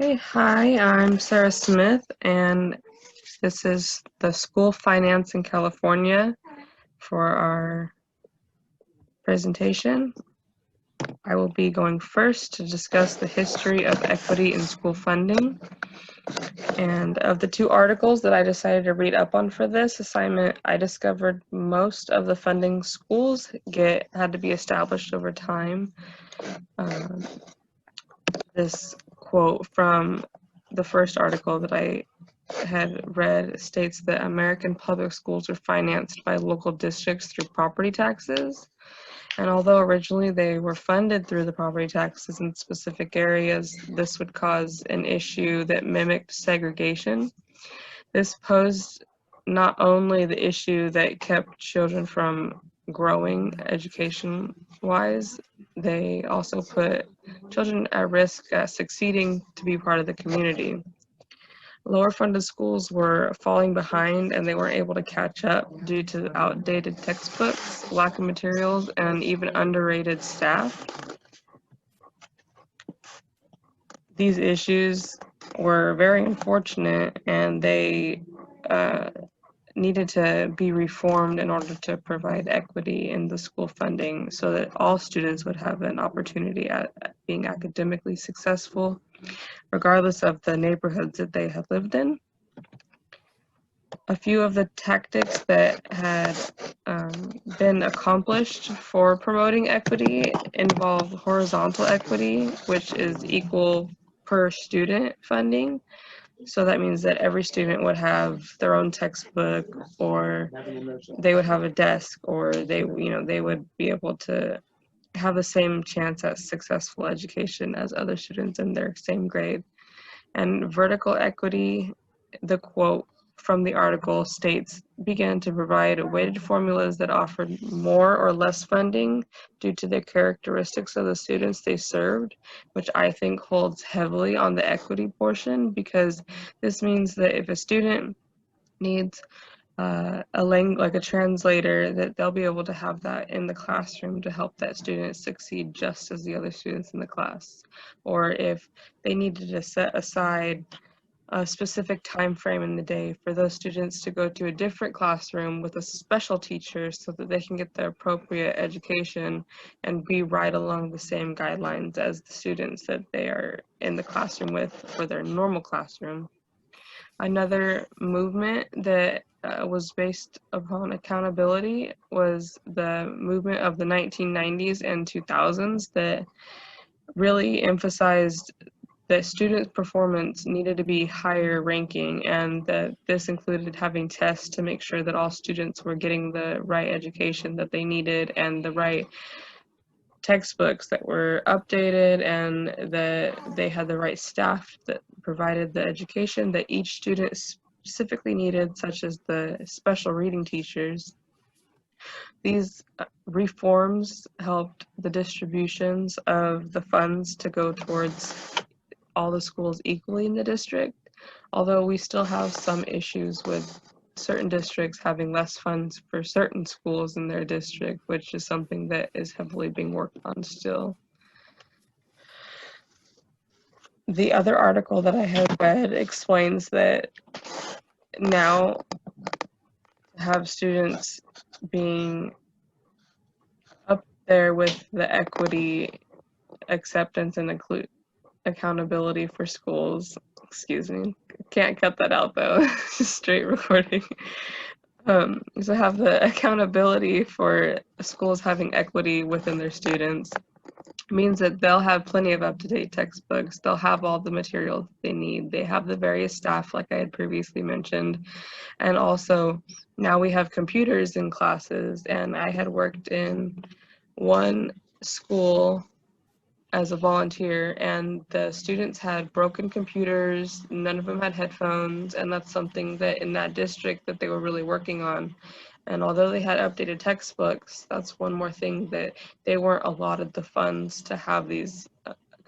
Hey, hi, I'm Sarah Smith, and this is the School Finance in California for our presentation. I will be going first to discuss the history of equity in school funding. And of the two articles that I decided to read up on for this assignment, I discovered most of the funding schools had to be established over time. This quote from the first article that I had read states that American public schools are financed by local districts through property taxes. And although originally they were funded through the property taxes in specific areas, this would cause an issue that mimicked segregation. This posed not only the issue that kept children from growing education-wise, they also put children at risk at succeeding to be part of the community. Lower funded schools were falling behind and they weren't able to catch up due to outdated textbooks, lack of materials, and even underrated staff. These issues were very unfortunate and they needed to be reformed in order to provide equity in the school funding so that all students would have an opportunity at being academically successful, regardless of the neighborhoods that they had lived in. A few of the tactics that had been accomplished for promoting equity involve horizontal equity, which is equal per student funding. So that means that every student would have their own textbook, or they would have a desk, or they would be able to have the same chance at successful education as other students in their same grade. And vertical equity, the quote from the article states, began to provide weighted formulas that offered more or less funding due to the characteristics of the students they served, which I think holds heavily on the equity portion, because this means that if a student needs like a translator, that they'll be able to have that in the classroom to help that student succeed just as the other students in the class. Or if they needed to set aside a specific time frame in the day for those students to go to a different classroom with a special teacher so that they can get the appropriate education and be right along the same guidelines as the students that they are in the classroom with for their normal classroom. Another movement that was based upon accountability was the movement of the 1990s and 2000s that really emphasized that student performance needed to be higher ranking, and that this included having tests to make sure that all students were getting the right education that they needed and the right textbooks that were updated, and that they had the right staff that provided the education that each student specifically needed, such as the special reading teachers. These reforms helped the distributions of the funds to go towards all the schools equally in the district, although we still have some issues with certain districts having less funds for certain schools in their district, which is something that is heavily being worked on still. The other article that I had read explains that now to have students being up there with the equity, acceptance, and accountability for schools. Excuse me, can't cut that out though. Just straight recording. So have the accountability for schools having equity within their students means that they'll have plenty of up-to-date textbooks, they'll have all the materials they need, they have the various staff like I had previously mentioned, and also now we have computers in classes. And I had worked in one school as a volunteer, and the students had broken computers, none of them had headphones, and that's something that in that district that they were really working on. And although they had updated textbooks, that's one more thing that they weren't allotted the funds to have these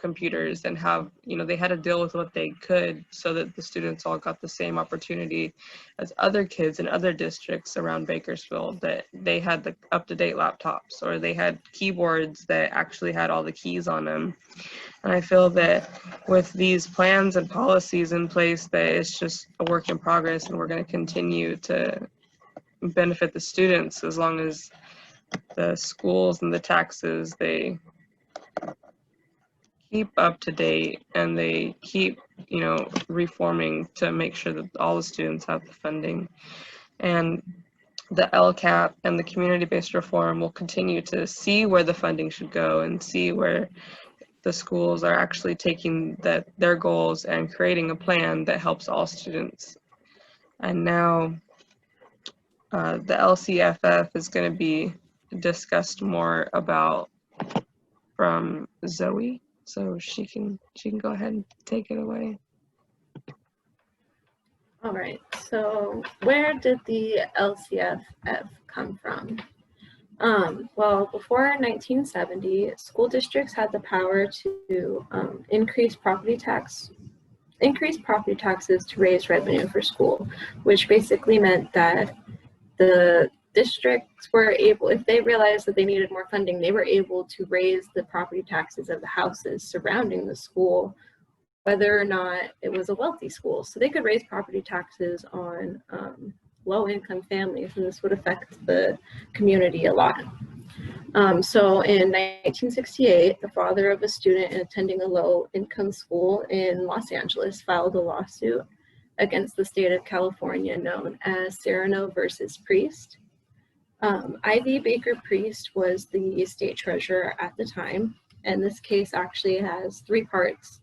computers and have, they had to deal with what they could so that the students all got the same opportunity as other kids in other districts around Bakersfield, that they had the up-to-date laptops, or they had keyboards that actually had all the keys on them. And I feel that with these plans and policies in place, that it's just a work in progress, and we're going to continue to benefit the students as long as the schools and the taxes, they keep up to date and they keep, reforming to make sure that all the students have the funding. And the LCAP and the community-based reform will continue to see where the funding should go and see where the schools are actually taking their goals and creating a plan that helps all students. And now the LCFF is going to be discussed more about from Zoe, so she can go ahead and take it away. All right, so where did the LCFF come from? Well, before 1970, school districts had the power to increase property taxes to raise revenue for school, which basically meant that the districts were able, if they realized that they needed more funding, they were able to raise the property taxes of the houses surrounding the school, whether or not it was a wealthy school. So they could raise property taxes on low-income families, and this would affect the community a lot. So in 1968, the father of a student attending a low-income school in Los Angeles filed a lawsuit against the state of California known as Serrano versus Priest. Ivy Baker Priest was the state treasurer at the time, and this case actually has three parts.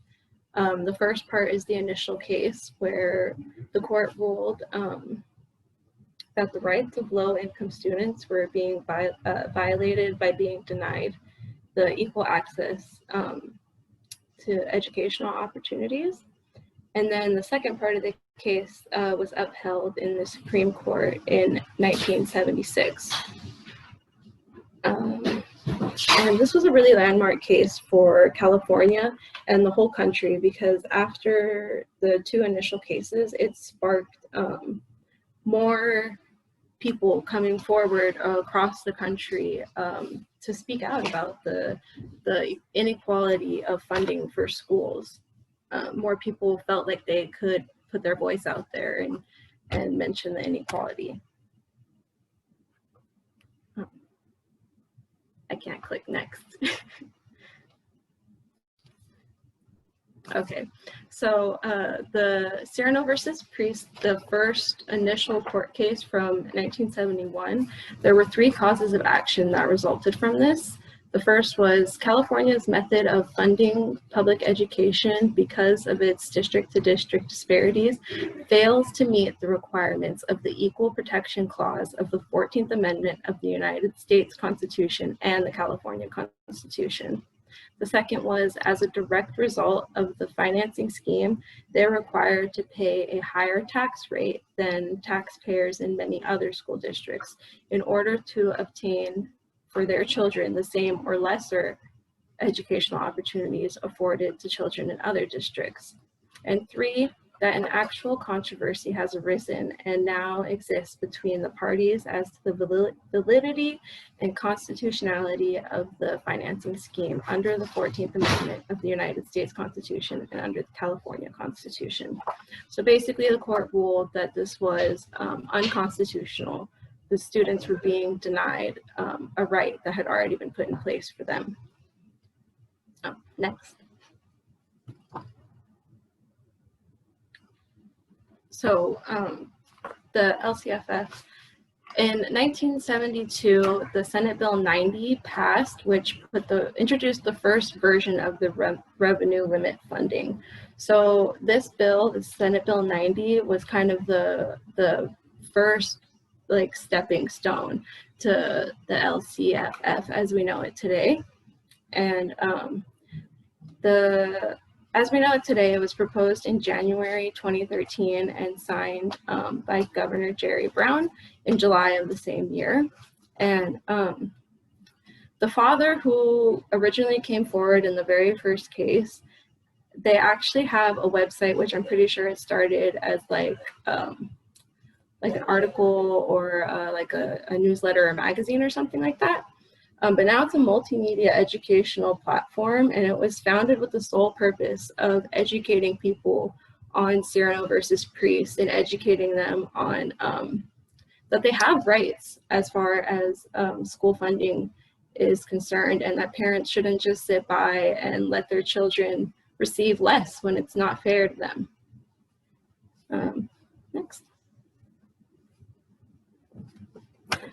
The first part is the initial case, where the court ruled that the rights of low-income students were being violated by being denied the equal access to educational opportunities. And then the second part of the case was upheld in the Supreme Court in 1976. And this was a really landmark case for California and the whole country, because after the two initial cases, it sparked more people coming forward across the country to speak out about the inequality of funding for schools. More people felt like they could put their voice out there and mention the inequality. I can't click next. Okay, so the Serrano versus Priest, the first initial court case from 1971, there were three causes of action that resulted from this. The first was California's method of funding public education, because of its district-to-district disparities, fails to meet the requirements of the Equal Protection Clause of the 14th Amendment of the United States Constitution and the California Constitution. The second was, as a direct result of the financing scheme, they're required to pay a higher tax rate than taxpayers in many other school districts in order to obtain for their children the same or lesser educational opportunities afforded to children in other districts. And three, that an actual controversy has arisen and now exists between the parties as to the validity and constitutionality of the financing scheme under the 14th Amendment of the United States Constitution and under the California Constitution. So basically the court ruled that this was unconstitutional. The students were being denied a right that had already been put in place for them. Next. So the LCFF, in 1972, the Senate Bill 90 passed, which introduced the first version of the revenue limit funding. So this bill, the Senate Bill 90, was kind of the first stepping stone to the LCFF as we know it today. And as we know it today, it was proposed in January 2013 and signed by Governor Jerry Brown in July of the same year. And The father who originally came forward in the very first case, they actually have a website, which I'm pretty sure it started as like an article or like a newsletter or magazine or something like that. But now it's a multimedia educational platform, and it was founded with the sole purpose of educating people on Cyrano versus Priest and educating them on that they have rights as far as school funding is concerned, and that parents shouldn't just sit by and let their children receive less when it's not fair to them. Next.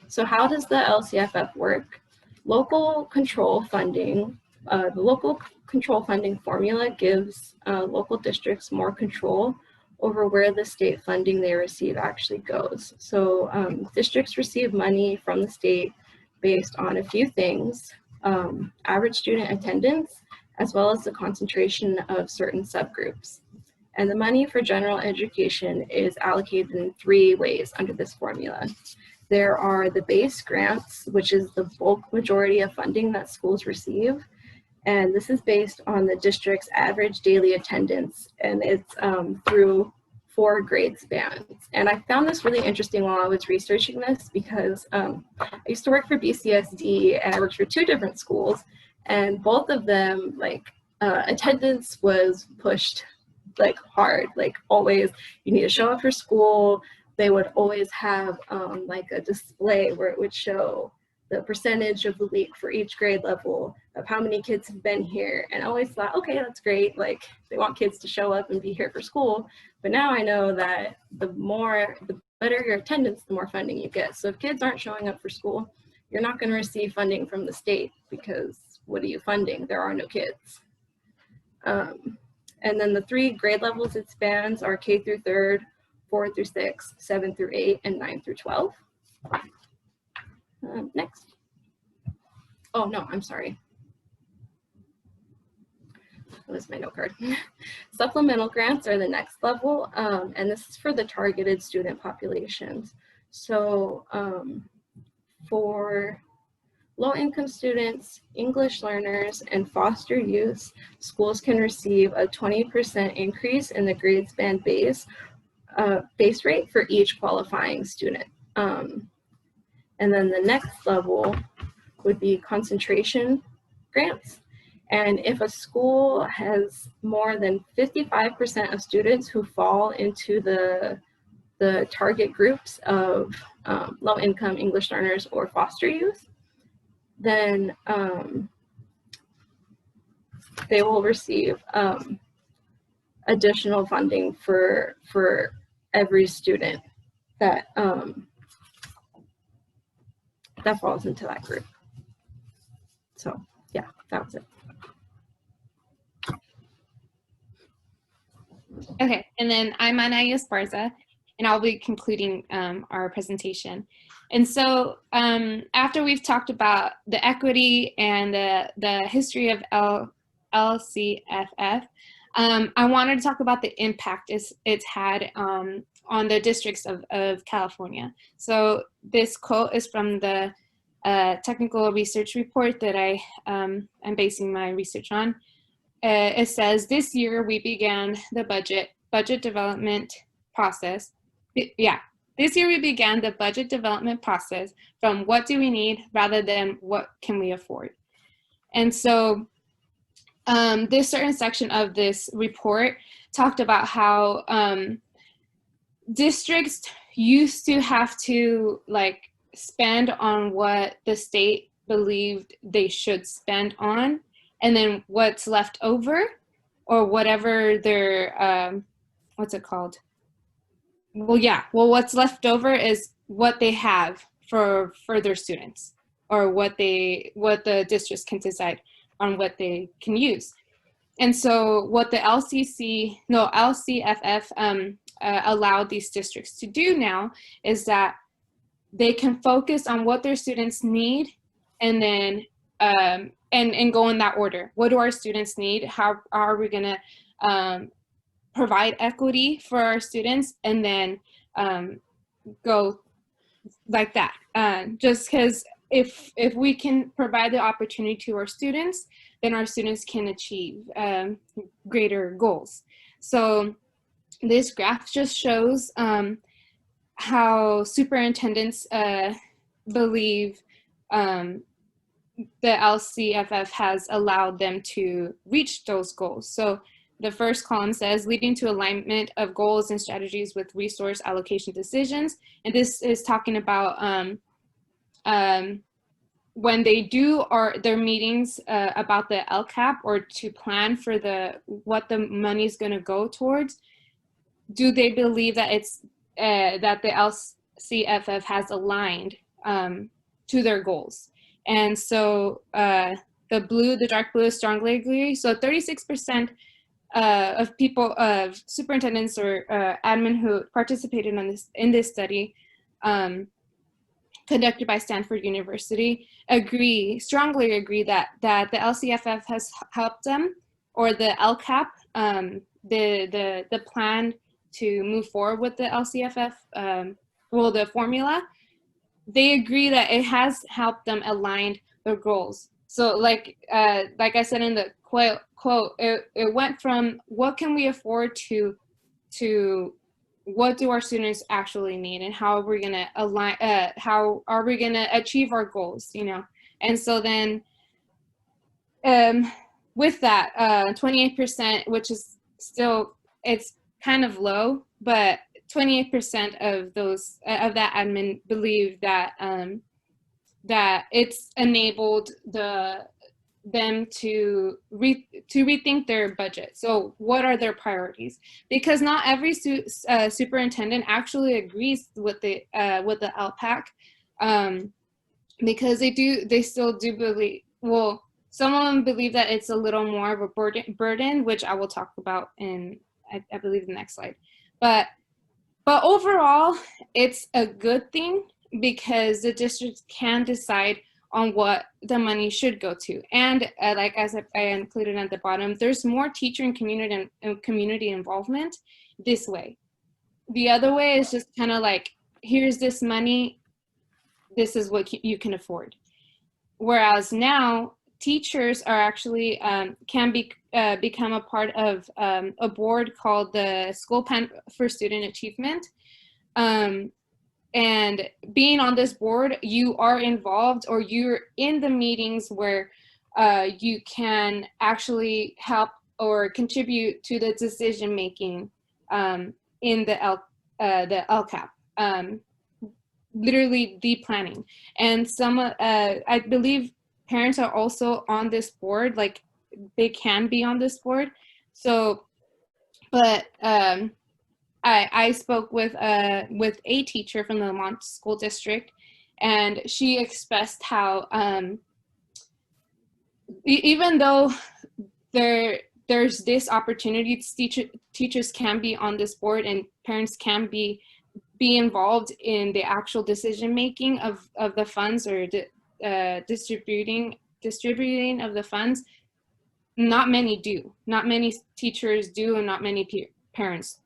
So how does the LCFF work? Local control funding, the local control funding formula gives local districts more control over where the state funding they receive actually goes. So districts receive money from the state based on a few things: average student attendance, as well as the concentration of certain subgroups. And the money for general education is allocated in 3 ways under this formula. There are the base grants, which is the bulk majority of funding that schools receive. And this is based on the district's average daily attendance, and it's through 4 grade spans. And I found this really interesting while I was researching this, because I used to work for BCSD, and I worked for 2 different schools, and both of them, like, attendance was pushed like hard, like always, you need to show up for school. They would always have like a display where it would show the percentage of the week for each grade level of how many kids have been here. And I always thought, okay, that's great. Like, they want kids to show up and be here for school. But now I know that the better your attendance, the more funding you get. So if kids aren't showing up for school, you're not going to receive funding from the state, because what are you funding? There are no kids. And then the 3 grade levels it spans are K through 3rd, 4 through 6, 7 through 8, and 9 through 12. Next. Oh, no, I'm sorry. That was my note card. Supplemental grants are the next level, and this is for the targeted student populations. So for low-income students, English learners, and foster youth, schools can receive a 20% increase in the grade span base rate for each qualifying student. And then the next level would be concentration grants. And if a school has more than 55% of students who fall into the target groups of low-income English learners or foster youth, then they will receive additional funding for every student that that falls into that group. So yeah, that was it. Okay, and then I'm Anaya Esparza, and I'll be concluding our presentation. And so after we've talked about the equity and the history of LCFF, I wanted to talk about the impact it's had on the districts of California. So this quote is from the technical research report that I'm basing my research on. It says, this year we began the budget development process. Yeah, this year we began the budget development process from what do we need rather than what can we afford. And so this certain section of this report talked about how districts used to have to like spend on what the state believed they should spend on, and then what's left over, or whatever their what's it called? Well, yeah. Well, what's left over is what they have for their students, or what the districts can decide on what they can use. And so what the LCFF allowed these districts to do now is that they can focus on what their students need, and then and go in that order. What do our students need? How are we gonna provide equity for our students, and then go like that. Just because if we can provide the opportunity to our students, then our students can achieve greater goals. So this graph just shows how superintendents believe the LCFF has allowed them to reach those goals. So the first column says leading to alignment of goals and strategies with resource allocation decisions. And this is talking about when they do their meetings about the LCAP, or to plan for what the money is going to go towards. Do they believe that it's that the LCFF has aligned to their goals? And so the dark blue is strongly agree. So 36% of people, of superintendents or admin who participated in this study conducted by Stanford University strongly agree that the LCFF has helped them, or the LCAP, the plan to move forward with the LCFF, the formula. They agree that it has helped them align their goals. So like I said in the quote, it went from what can we afford to what do our students actually need, and how are we going to align, how are we going to achieve our goals, you know? And so then with that 28%, which is still, it's kind of low, but 28% of those of that admin believe that that it's enabled them to rethink their budget. So what are their priorities? Because not every superintendent actually agrees with the LPAC, because they still do believe, well, some of them believe that it's a little more of a burden, which I will talk about in, I believe, the next slide. But overall, it's a good thing, because the district can decide on what the money should go to. And like as I included at the bottom, there's more teacher and community involvement this way. The other way is just kind of like, here's this money, this is what you can afford. Whereas now, teachers are actually can become a part of a board called the School Plan for Student Achievement. And being on this board, you are involved, or you're in the meetings where you can actually help or contribute to the decision making in the LCAP, literally the planning. And some, I believe parents are also on this board, like they can be on this board. So, but I spoke with a teacher from the Lamont School District, and she expressed how even though there's this opportunity, teachers can be on this board, and parents can be involved in the actual decision making of the funds, or distributing of the funds. Not many do. Not many teachers do, and not many parents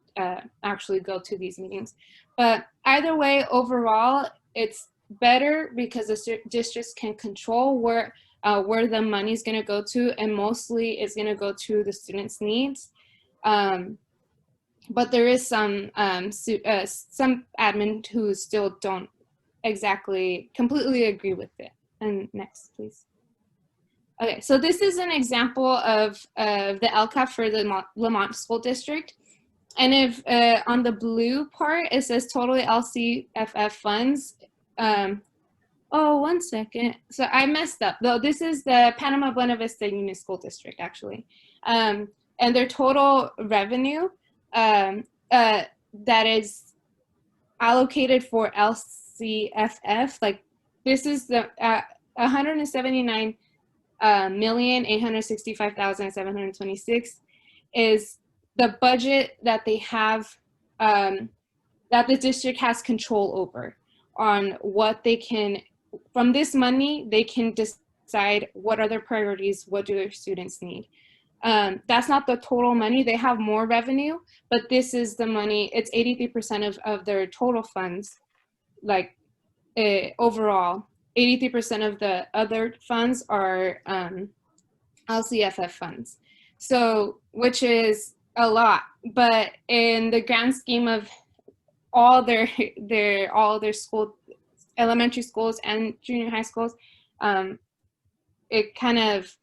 actually go to these meetings. But either way, overall, it's better because the districts can control where the money is going to go to, and mostly it's going to go to the students' needs. But there is some admin who still don't exactly completely agree with it. And next, please. Okay, so this is an example of the LCAP for the Lamont School District. And if on the blue part, it says total LCFF funds. Oh, 1 second. So I messed up, though. This is the Panama Buena Vista Union School District, actually. And their total revenue that is allocated for LCFF, like this is the 179,865,726 is the budget that they have, that the district has control over, on what they can, from this money, they can decide what are their priorities, what do their students need. That's not the total money. They have more revenue, but this is the money. It's 83% of their total funds, like overall. 83% of the other funds are LCFF funds. So, which is a lot, but in the grand scheme of all their school, elementary schools and junior high schools, it kind of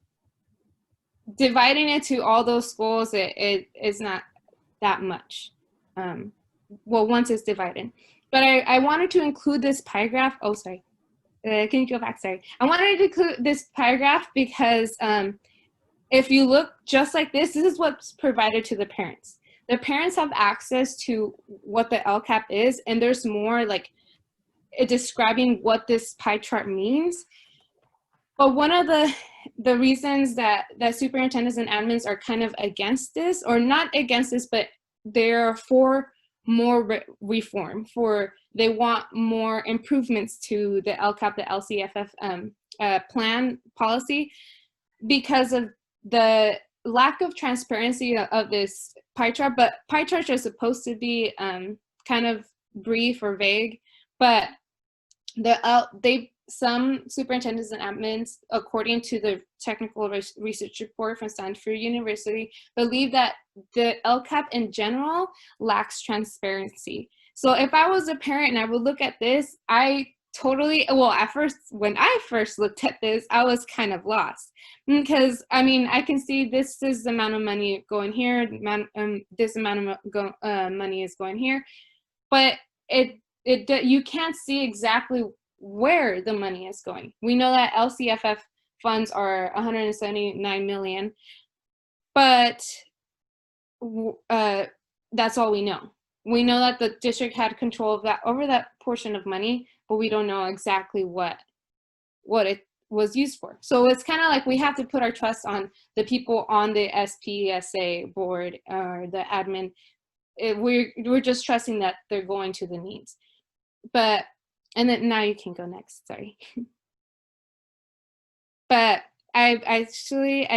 dividing it to all those schools, it is not that much. Well, once it's divided. But I wanted to include this paragraph. Oh, sorry. Can you go back? Sorry. I wanted to include this paragraph because if you look just like this is what's provided to the parents. The parents have access to what the LCAP is, and there's more like describing what this pie chart means. But one of the reasons that superintendents and admins are kind of against this, or not against this, but they're for more reform, they want more improvements to the LCAP, the LCFF plan policy, because of the lack of transparency of this pie chart. But pie charts are supposed to be kind of brief or vague, but some superintendents and admins, according to the technical research report from Stanford University, believe that the LCAP in general lacks transparency. So if I was a parent and I would look at this, when I first looked at this, I was kind of lost, because I mean, I can see this is the amount of money going here, this amount of money is going here, but you can't see exactly where the money is going. We know that LCFF funds are 179 million, but that's all we know. We know that the district had control of that over that portion of money, but we don't know exactly what it was used for. So it's kind of like we have to put our trust on the people on the SPSA board or the admin. We're just trusting that they're going to the needs. And then now you can go next, sorry. But I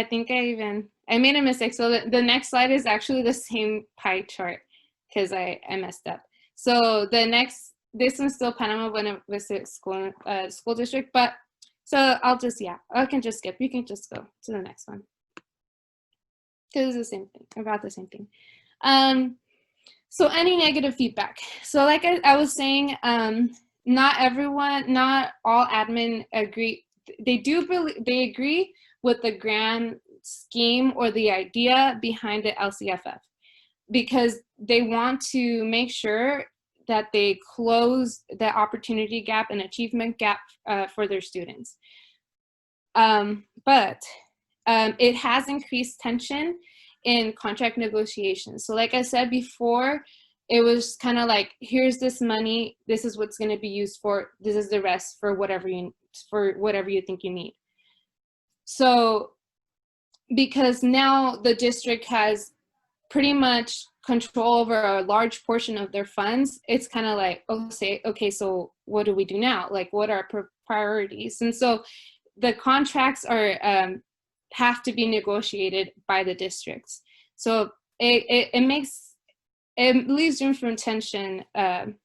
think I made a mistake. So the next slide is actually the same pie chart, because I messed up. So this one's still Panama Buena Vista school district, but so I can just skip. You can just go to the next one, because it's the same thing, about the same thing. So any negative feedback. So like I was saying, not all admin agree. They agree with the grand scheme or the idea behind the LCFF, because they want to make sure that they close the opportunity gap and achievement gap for their students. But it has increased tension in contract negotiations. So like I said before, it was kind of like, here's this money, this is what's going to be used for, this is the rest for whatever you think you need. So because now the district has pretty much control over a large portion of their funds, it's kind of like, okay, so what do we do now? Like, what are priorities? And so the contracts have to be negotiated by the districts. So it leaves room for tension on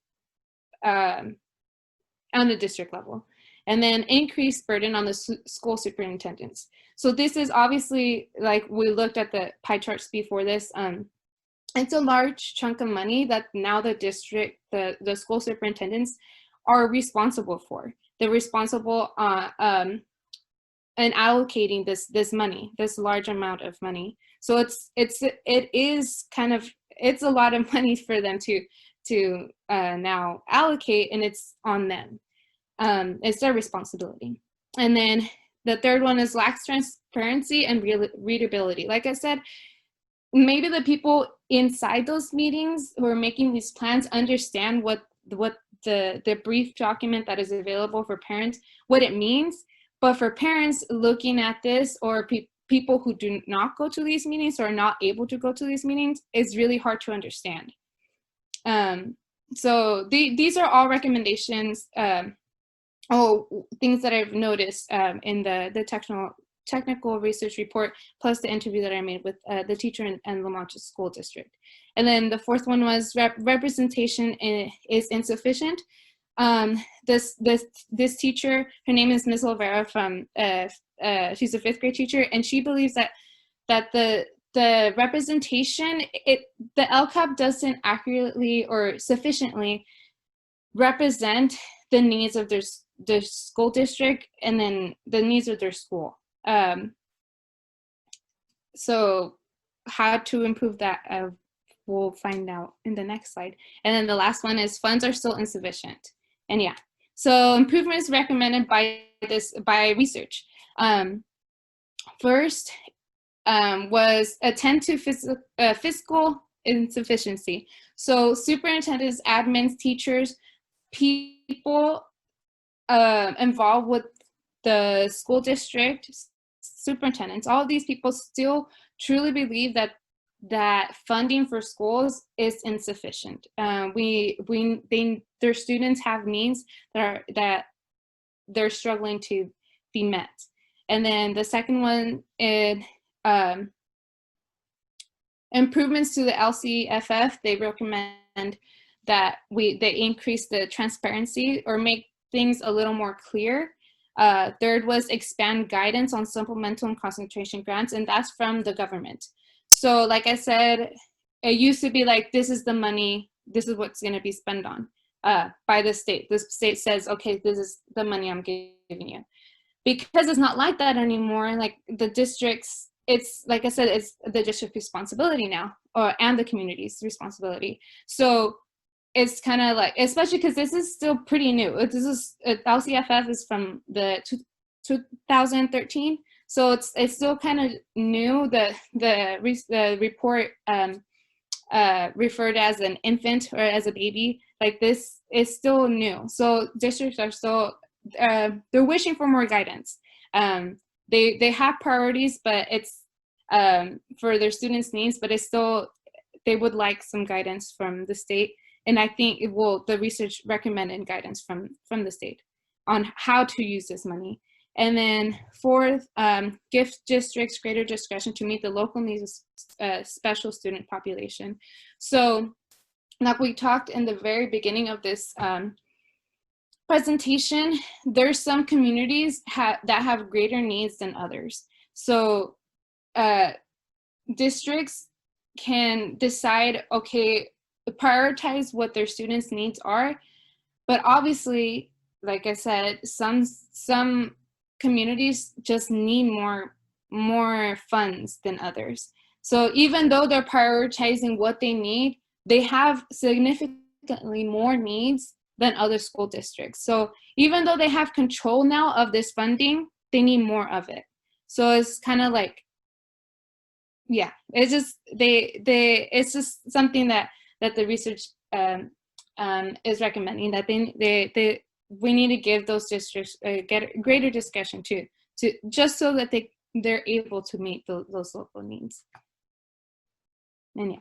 the district level, and then increased burden on the school superintendents. So this is obviously, like we looked at the pie charts before this, it's a large chunk of money that now the district, the school superintendents are responsible for. They're responsible in allocating this money, this large amount of money. So it is a lot of money for them to now allocate, and it's on them. It's their responsibility. And then the third one is lax transparency and readability. Like I said, maybe the people inside those meetings who are making these plans understand what the brief document that is available for parents, what it means. But for parents looking at this, or people who do not go to these meetings or are not able to go to these meetings, it's really hard to understand. So these are all recommendations, things that I've noticed in the technical research report, plus the interview that I made with the teacher in La Mancha School District. And then the fourth one was representation is insufficient. This teacher, her name is Ms. Olvera from, she's a 5th grade teacher, and she believes that the representation, the LCAP doesn't accurately or sufficiently represent the needs of their school district and then the needs of their school. So how to improve that, we'll find out in the next slide. And then the last one is funds are still insufficient. And yeah, so improvements recommended by research. First was attend to fiscal insufficiency. So superintendents, admins, teachers, people involved with the school district, superintendents, all of these people still truly believe that funding for schools is insufficient. Their students have needs that they're struggling to be met. And then the second one is improvements to the LCFF. They recommend that they increase the transparency or make things a little more clear. Third was expand guidance on supplemental and concentration grants, and that's from the government. So like I said, it used to be like, this is the money, this is what's gonna be spent on by the state. The state says, okay, this is the money I'm giving you. Because it's not like that anymore, like the districts, it's like I said, it's the district responsibility now, and the community's responsibility. So it's kind of like, especially because this is still pretty new. This is LCFF is from the 2013, so it's still kind of new. The report referred as an infant or as a baby, like this is still new. So districts are still they're wishing for more guidance. They have priorities, but it's for their students' needs, but it's still, they would like some guidance from the state. And I think the research recommended guidance from the state on how to use this money. And then fourth, give districts greater discretion to meet the local needs of special student population. So like we talked in the very beginning of this presentation, there's some communities that have greater needs than others. So districts can decide, okay, prioritize what their students' needs are, but obviously, like I said, some communities just need more funds than others. So even though they're prioritizing what they need, they have significantly more needs than other school districts. So even though they have control now of this funding, they need more of it. So it's kind of like, yeah, it's just it's just something that the research is recommending, that we need to give those districts get greater discretion to just so that they're able to meet those local needs. And yeah.